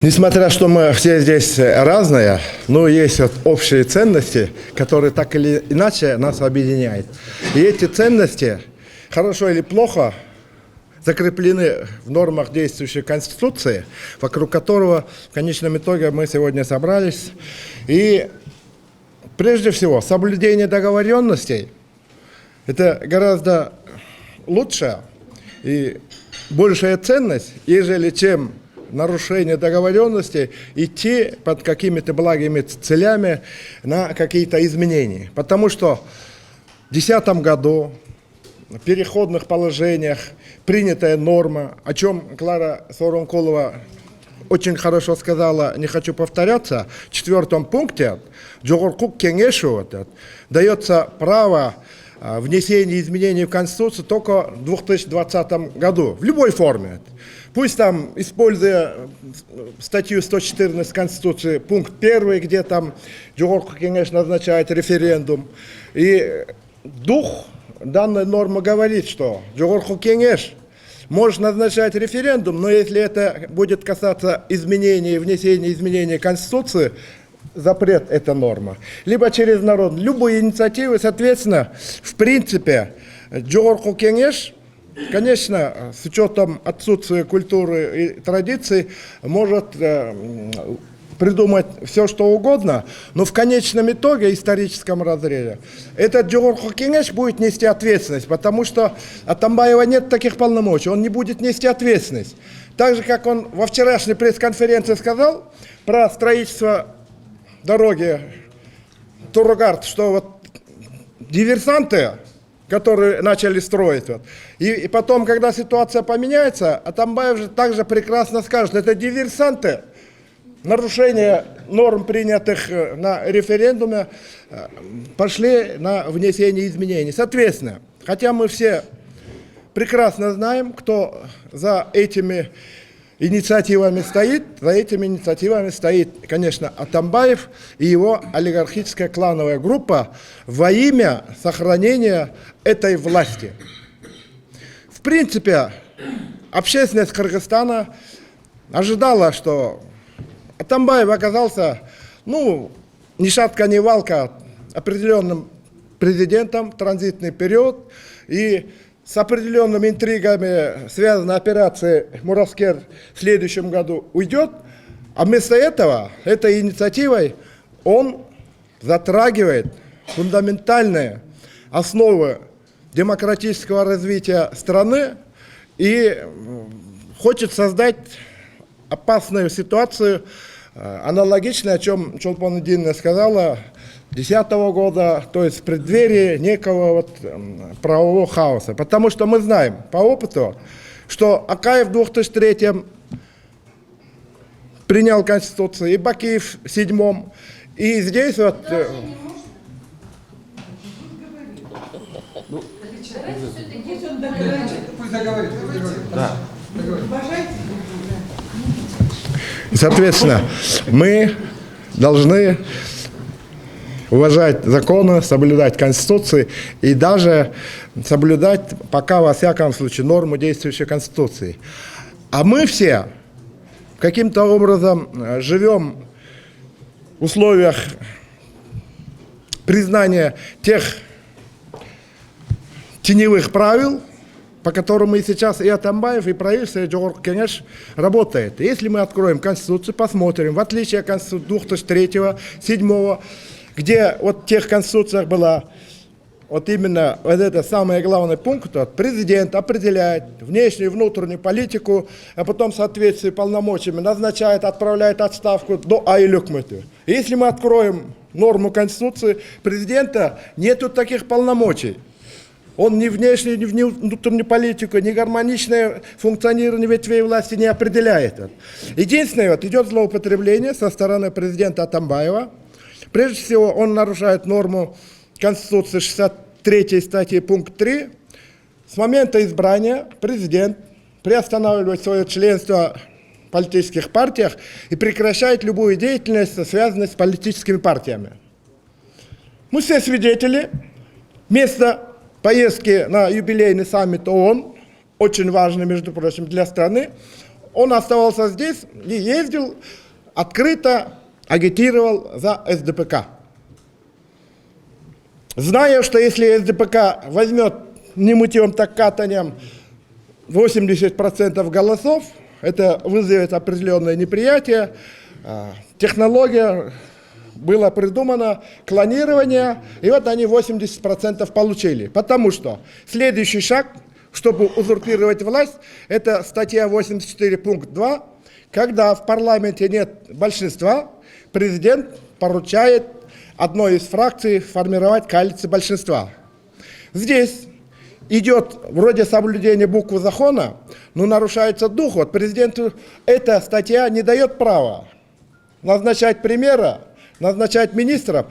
Несмотря что мы все здесь разные, но есть вот общие ценности, которые так или иначе нас объединяют. И эти ценности, хорошо или плохо, закреплены в нормах действующей Конституции, вокруг которого в конечном итоге мы сегодня собрались. И прежде всего, соблюдение договоренностей – это гораздо лучше и большая ценность, ежели чем нарушение договоренностей идти под какими-то благими целями на какие-то изменения. Потому что в 2010 году в переходных положениях принятая норма, о чем Клара Сооронкулова очень хорошо сказала, не хочу повторяться, в 4 пункте Жогорку Кеңешу дается право внесения изменений в Конституцию только в 2020 году, в любой форме. Пусть там, используя статью 114 Конституции, пункт 1, где там Жогорку Кеңеш назначает референдум. И дух данной нормы говорит, что Жогорку Кеңеш может назначать референдум, но если это будет касаться изменений, внесения изменений в Конституции, запрет эта норма. Либо через народ. Любые инициативы, соответственно, в принципе, Жогорку Кеңеш, конечно, с учетом отсутствия культуры и традиций, может придумать все, что угодно, но в конечном итоге, историческом разрезе, этот Жогорку Кеңеш будет нести ответственность, потому что от Атамбаева нет таких полномочий, он не будет нести ответственность. Так же, как он во вчерашней пресс-конференции сказал про строительство дороги Туругарт, что вот диверсанты, которые начали строить. Вот. И потом, когда ситуация поменяется, Атамбаев же также прекрасно скажет, это диверсанты, нарушение норм, принятых на референдуме, пошли на внесение изменений. Соответственно, хотя мы все прекрасно знаем, кто за этими инициативами стоит, конечно, Атамбаев и его олигархическая клановая группа во имя сохранения этой власти. В принципе, общественность Кыргызстана ожидала, что Атамбаев оказался, ни шатка, ни валка, определенным президентом, транзитный период, и с определенными интригами связанная операция «Муравскер» в следующем году уйдет, а вместо этого, этой инициативой, он затрагивает фундаментальные основы демократического развития страны и хочет создать опасную ситуацию, аналогичную, о чем Чолпон Идинна сказала, 2010 года, то есть в преддверии некого правового хаоса. Потому что мы знаем по опыту, что Акаев в 2003 принял Конституцию, и Бакиев в 2007, и здесь вот... Соответственно, мы должны уважать законы, соблюдать Конституцию и даже соблюдать, пока во всяком случае, нормы действующей Конституции. А мы все каким-то образом живем в условиях признания тех теневых правил, по которым и сейчас и Атамбаев, и правительство, и Жогорку Кеңеш работает. Если мы откроем Конституцию, посмотрим, в отличие от Конституции 2003, 2007, где вот в тех конституциях была вот именно вот это самый главный пункт, вот, президент определяет внешнюю и внутреннюю политику, а потом в соответствии с полномочиями назначает, отправляет отставку до Айлюкмыту. Если мы откроем норму Конституции, президента нету таких полномочий. Он ни внешнюю, ни внутреннюю политику, ни гармоничное функционирование ветвей власти не определяет. Единственное, идет злоупотребление со стороны президента Атамбаева. Прежде всего, он нарушает норму Конституции 63 статьи пункт 3. С момента избрания президент приостанавливает свое членство в политических партиях и прекращает любую деятельность, связанную с политическими партиями. Мы все свидетели. Вместо поездки на юбилейный саммит ООН, очень важный, между прочим, для страны, он оставался здесь и ездил, открыто агитировал за СДПК. Зная, что если СДПК возьмет не мытьем, так катанием 80% голосов, это вызовет определенное неприятие. Технология была придумана, клонирование, и вот они 80% получили. Потому что следующий шаг, чтобы узурпировать власть, это статья 84 пункт 2, когда в парламенте нет большинства, президент поручает одной из фракций формировать коалицию большинства. Здесь идет вроде соблюдение буквы закона, но нарушается дух. Вот президенту эта статья не дает права назначать премьера, назначать министров.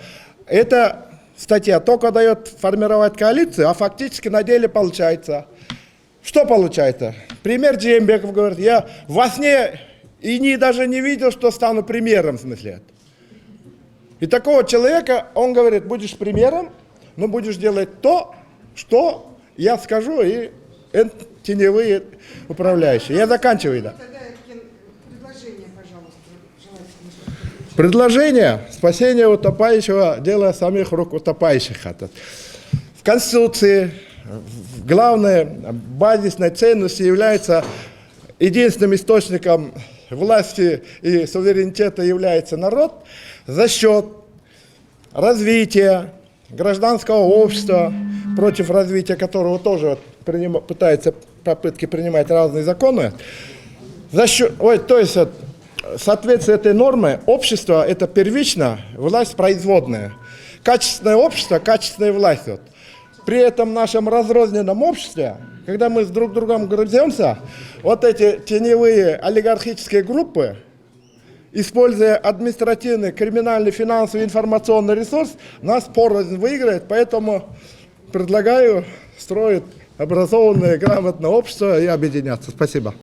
Эта статья только дает формировать коалицию, а фактически на деле получается. Что получается? Премьер Джеймбеков говорит, я во сне и даже не видел, что стану премьером, в смысле. И такого человека, он говорит, будешь премьером, но будешь делать то, что я скажу, и теневые управляющие. Я заканчиваю, да. Предложение, пожалуйста, желательно. Предложение спасения утопающего, дело самих рук утопающих. В Конституции главной базисной ценностью является единственным источником власти и суверенитета является народ за счет развития гражданского общества, против развития которого тоже пытаются попытки принимать разные законы. То есть соответствие этой нормы общество – это первично, власть производная. Качественное общество, качественная власть. При этом в нашем разрозненном обществе, когда мы с друг другом грыземся, вот эти теневые олигархические группы, используя административный, криминальный, финансовый, информационный ресурс, нас порознь выиграет, поэтому предлагаю строить образованное, грамотное общество и объединяться. Спасибо.